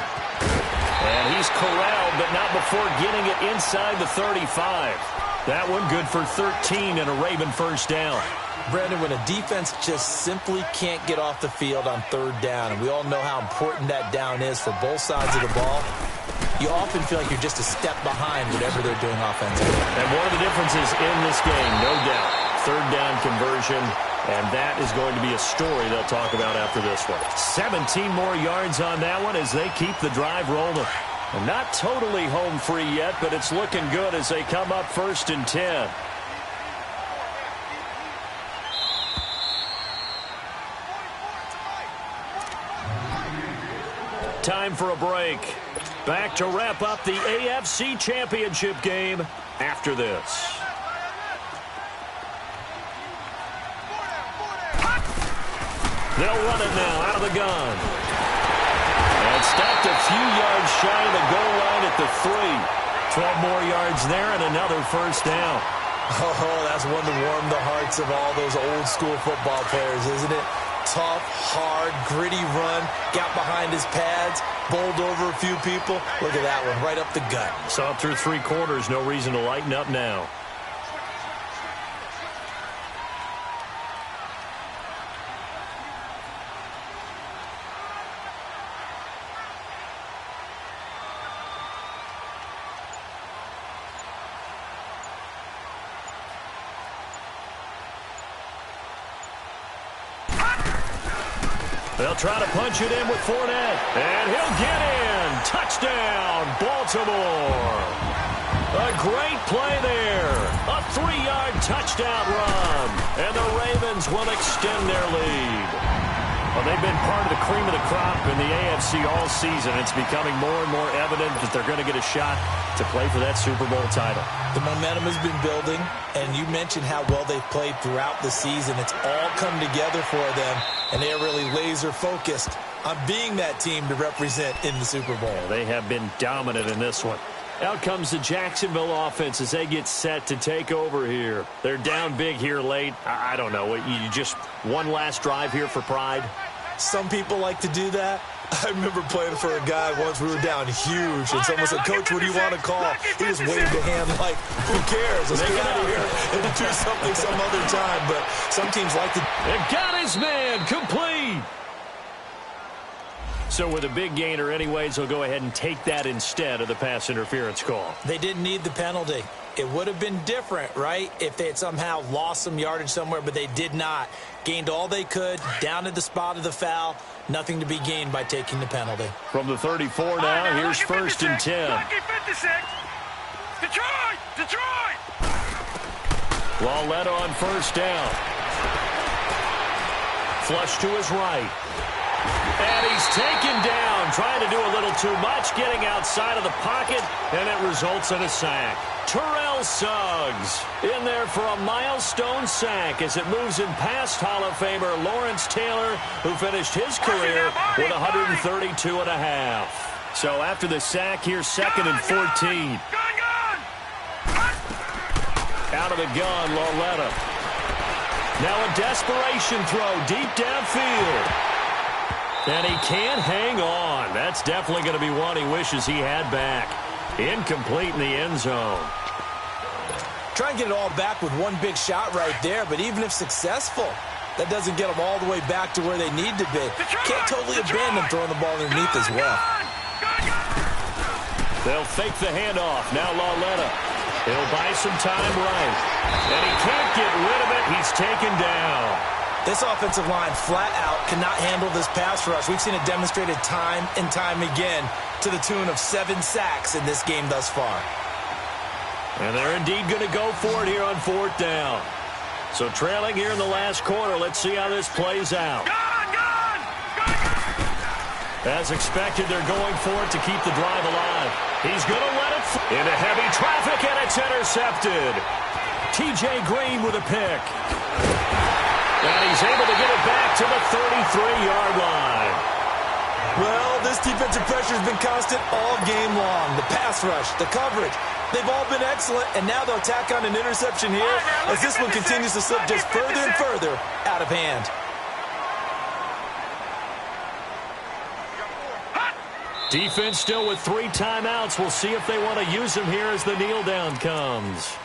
And he's corralled, but not before getting it inside the 35. That one good for 13 and a Raven 1st down. Brandon, when a defense just simply can't get off the field on 3rd down, and we all know how important that down is for both sides of the ball, you often feel like you're just a step behind whatever they're doing offensively. And one of the differences in this game, no doubt, 3rd down conversion, and that is going to be a story they'll talk about after this one. 17 more yards on that one as they keep the drive rolling. And not totally home free yet, but it's looking good as they come up 1st and 10. Time for a break. Back to wrap up the AFC Championship game after this. They'll run it now out of the gun. And stopped a few yards shy of the goal line at the 3. 12 more yards there and another first down. Oh, that's one to warm the hearts of all those old-school football players, isn't it? Tough, hard, gritty run, got behind his pads, bowled over a few people. Look at that one, right up the gut. Saw it through 3 quarters, no reason to lighten up now. They'll try to punch it in with Fournette. And he'll get in. Touchdown, Baltimore. A great play there. A 3-yard touchdown run. And the Ravens will extend their lead. Well, they've been part of the cream of the crop in the AFC all season. It's becoming more and more evident that they're going to get a shot to play for that Super Bowl title. The momentum has been building, and you mentioned how well they've played throughout the season. It's all come together for them, and they are really laser-focused on being that team to represent in the Super Bowl. Yeah, they have been dominant in this one. Out comes the Jacksonville offense as they get set to take over here. They're down big here late. I don't know. You just one last drive here for pride? Some people like to do that. I remember playing for a guy once. We were down huge, and someone said, "Coach, what do you want to call?" He just waved a hand like, "Who cares? Let's get out of here and do something some other time." But some teams like to. They got his man complete. So with a big gainer anyways, he'll go ahead and take that instead of the pass interference call. They didn't need the penalty. It would have been different, right, if they had somehow lost some yardage somewhere, but they did not. Gained all they could, down at the spot of the foul. Nothing to be gained by taking the penalty. From the 34 now, here's 1st and 10. Detroit! Lauletta on 1st down. Flush to his right. And he's taken down, trying to do a little too much, getting outside of the pocket, and it results in a sack. Terrell Suggs in there for a milestone sack as it moves in past Hall of Famer Lawrence Taylor, who finished his career with 132.5. So after the sack, here's 2nd and 14. Out of the gun, Lauletta. Now a desperation throw deep downfield. And he can't hang on. That's definitely going to be one he wishes he had back. Incomplete in the end zone. Try and get it all back with one big shot right there, but even if successful, that doesn't get them all the way back to where they need to be. Can't totally abandon throwing the ball underneath as well. They'll fake the handoff. Now Lauletta. He'll buy some time right. And he can't get rid of it. He's taken down. This offensive line flat out cannot handle this pass rush. We've seen it demonstrated time and time again to the tune of 7 sacks in this game thus far. And they're indeed going to go for it here on 4th down. So trailing here in the last quarter. Let's see how this plays out. As expected, they're going for it to keep the drive alive. He's going to let it into heavy traffic, and it's intercepted. T.J. Green with a pick. And he's able to get it back to the 33-yard line. Well, this defensive pressure has been constant all game long. The pass rush, the coverage, they've all been excellent, and now they'll tack on an interception here as this one continues to slip just further and further out of hand. Defense still with 3 timeouts. We'll see if they want to use them here as the kneel down comes.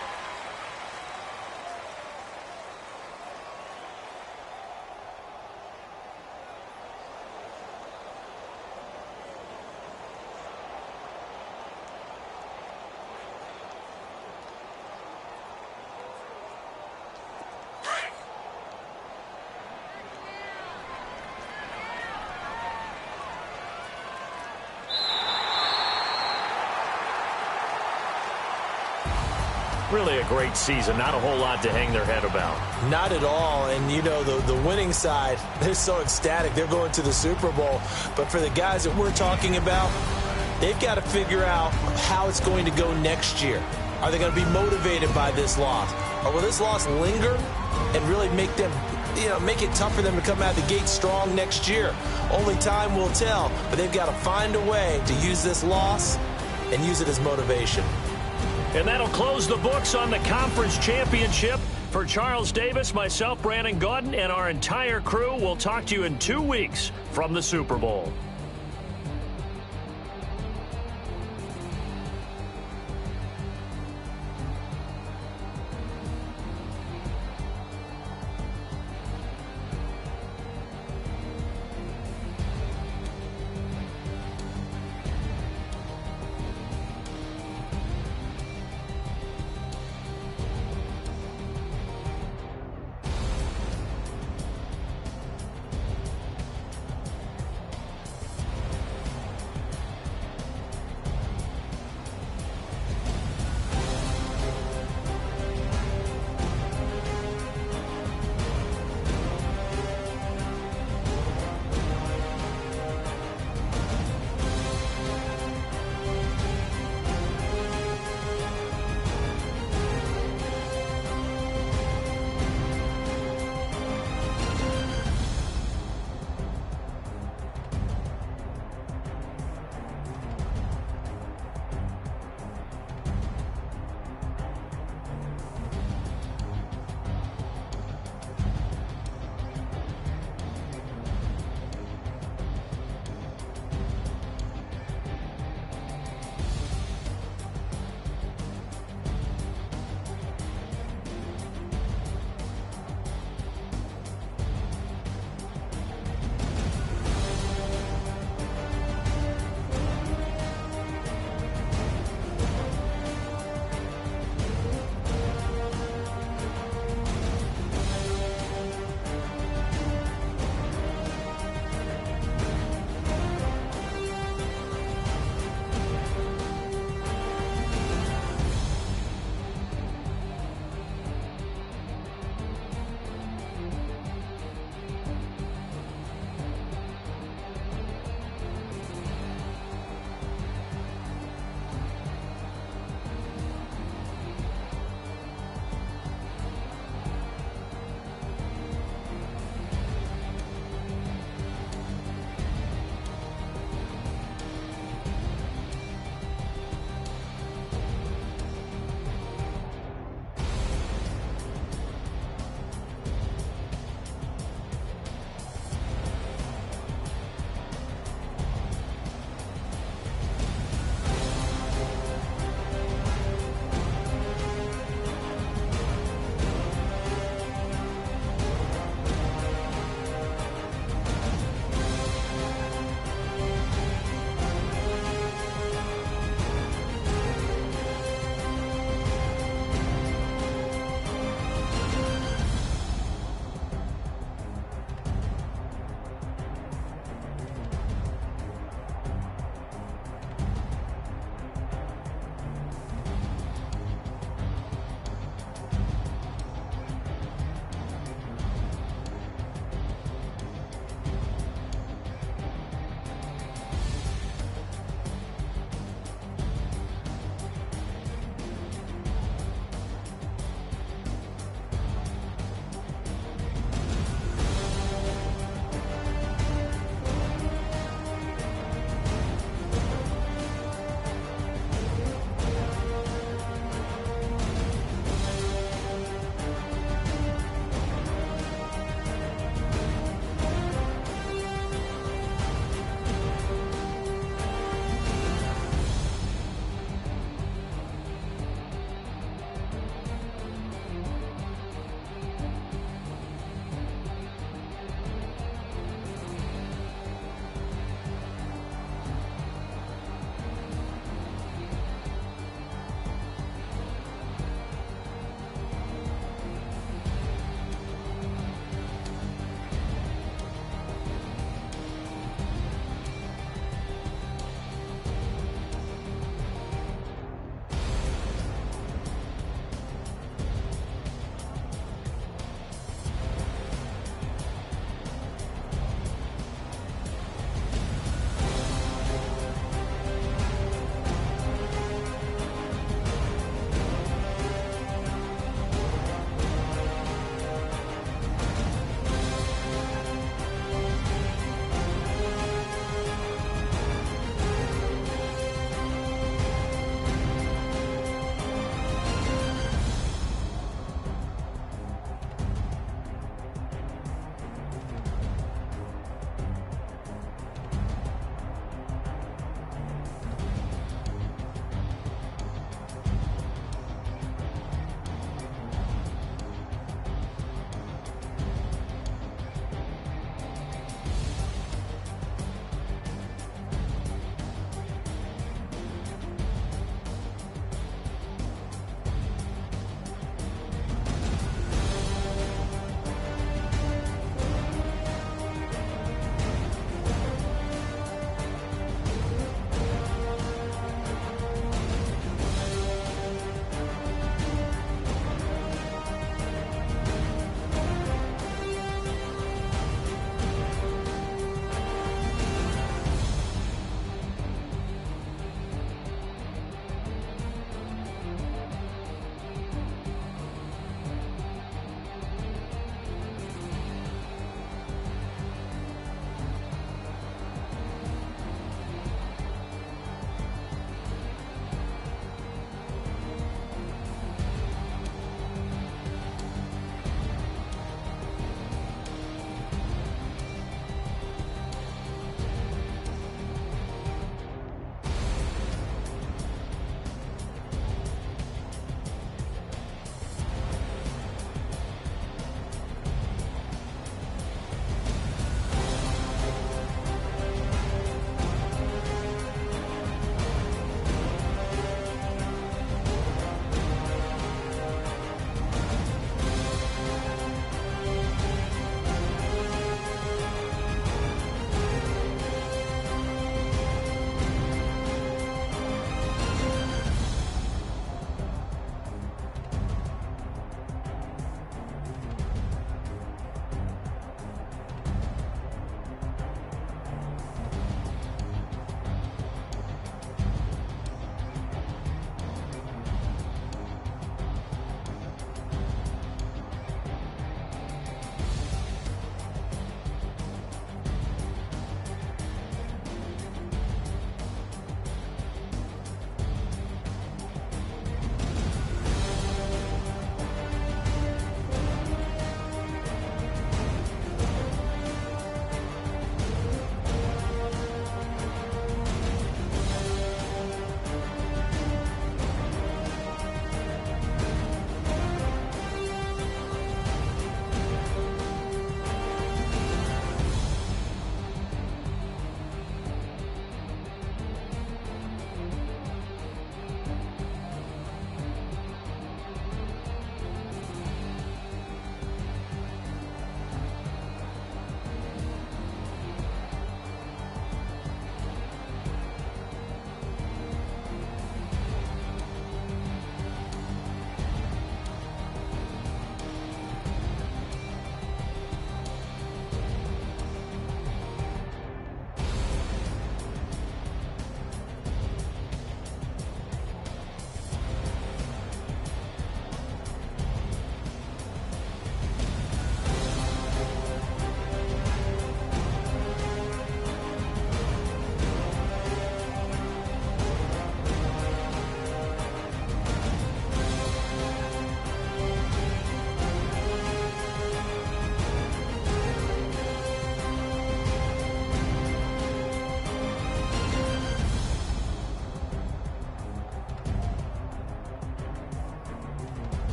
Really a great season. Not a whole lot to hang their head about. Not at all. And, you know, the winning side, they're so ecstatic. They're going to the Super Bowl. But for the guys that we're talking about, they've got to figure out how it's going to go next year. Are they going to be motivated by this loss? Or will this loss linger and really make them make it tough for them to come out of the gate strong next year. Only time will tell, but they've got to find a way to use this loss and use it as motivation. And that'll close the books on the conference championship. For Charles Davis, myself, Brandon Gaudin, and our entire crew, we'll talk to you in 2 weeks from the Super Bowl.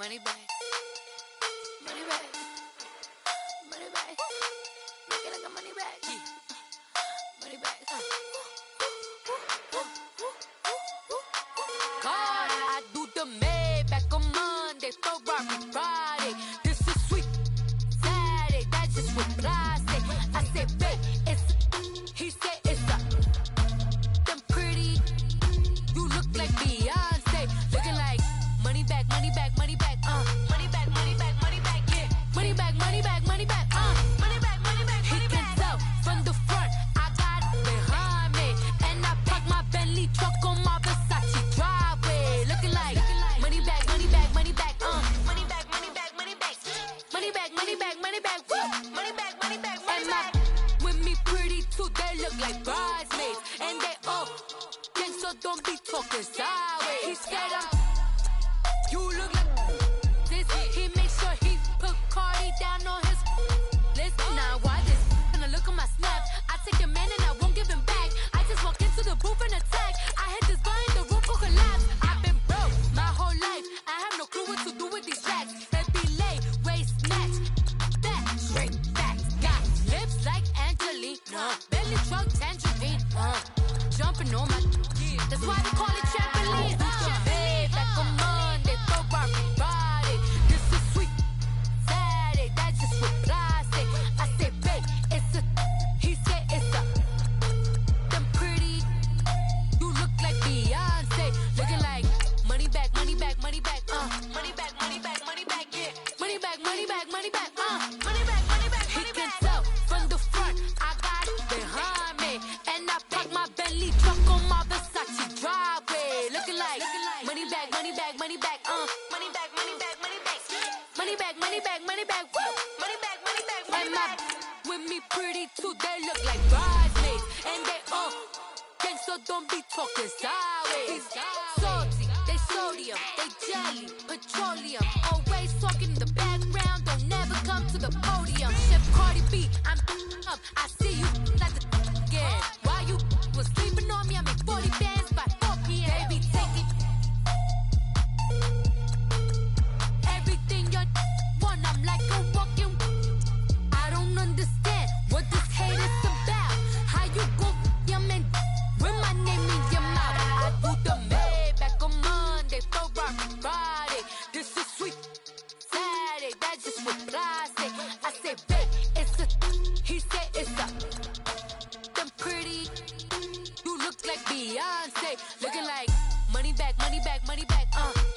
Money bag. Money bag. Money bag. Make it like a money bag. Money bag. God, I do the Maybach on Monday, Ferrari Friday. This is sweet Saturday, that's just what plastic. I say, babe, it's he said it's a them pretty. You look like Beyonce, looking like money back, money back, money back, money back, money back, money back, yeah, money back, money back, money back, money back, money back. He can tell from the front, I got it behind me, and I park my Bentley truck on my Versace driveway, looking like money back, money back, money back, money back, money back, money back, money back, money back, money back, money back, money back, money back. With me pretty too, they look like bridesmaids, and they all gang, so don't be talking sideways. He said you look like this. He make sure he put Cardi down on his list. Now why this? Gonna look at my snap. I take a man and I won't give him back. I just walk into the booth and attack. I hit this guy in the roof will collapse. I've been broke my whole life. I have no clue what to do with these racks. They be late, waist snatch, that straight facts. Got lips like Angelina, belly truck tangerine, jumping on my. That's why they call it trampoline. Back on Monday, Ferrari Friday. This is sweet Saturday, that's just with plastic. I say, babe, it's a. He said it's a. Them pretty. You look like Beyonce, looking like money back, money back, money back, money back, money back, money back, yeah, money back, money back, money back, money back, money back. He can tell from the front, I got it behind me, and I park my Bentley truck on my Versace driveway, looking like money back, money back, money back, money back, money back, money back, money back, money back, money back, money back, money back, money back. With me pretty too, they look like bridesmaids, and they all gang, so don't be talking sideways. Salty, they sodium, they jelly, petroleum, always talking in the background, don't never come to the podium. Chef Cardi B, I'm up, I see you like the again. Why you was sleeping on me? I make 40 bands by 4 p.m. They be taking everything you want. I'm like a walking. I don't understand what this hate is about. How you go your man with my name in your mouth? I do the Maybach on Monday, Ferrari Friday. This is sweet Saturday, that's just with plastic. I say, babe, it's a. He said it's a. Them pretty. You look like Beyonce, looking like money back, money back, money back,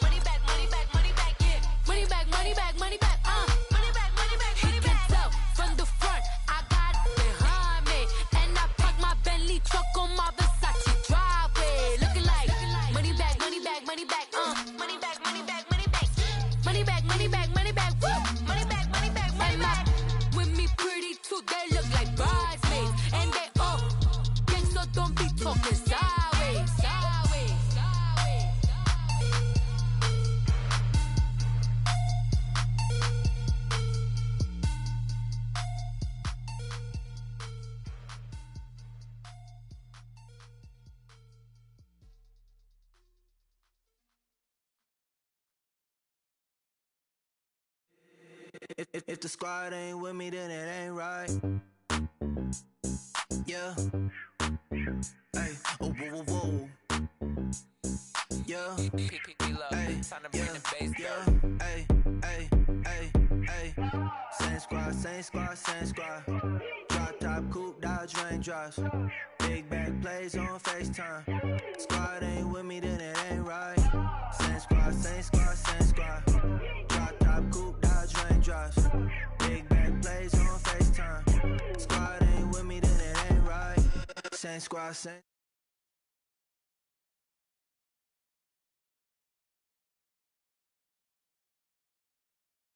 money back, money back, money back, yeah, money back, money back, money back, money back, money back. He can tell from the front, I got it behind me, and I park my Bentley truck on my Versace driveway, looking like money back, money back, money back, money back, money back, money back, money back, money back, money back, money back, money back, money back. With me pretty too, they look like bridesmaids, and they all gang, so don't be talking sideways, sideways, sideways. If the squad ain't with me, then it ain't right. Yeah. Hey. Oh, whoa, whoa, whoa. Yeah. Hey. Yeah. Hey. Hey. Hey. Hey. Same squad, same squad, same squad. Drop top, coupe, Dodge raindrops. Big back plays on FaceTime. Squad ain't with me, then it ain't right. Same squad, same squad, same squad. Drop top, coupe, Dodge raindrops. Big back plays on FaceTime. Squad ain't with me, then it ain't right. Same squad, same.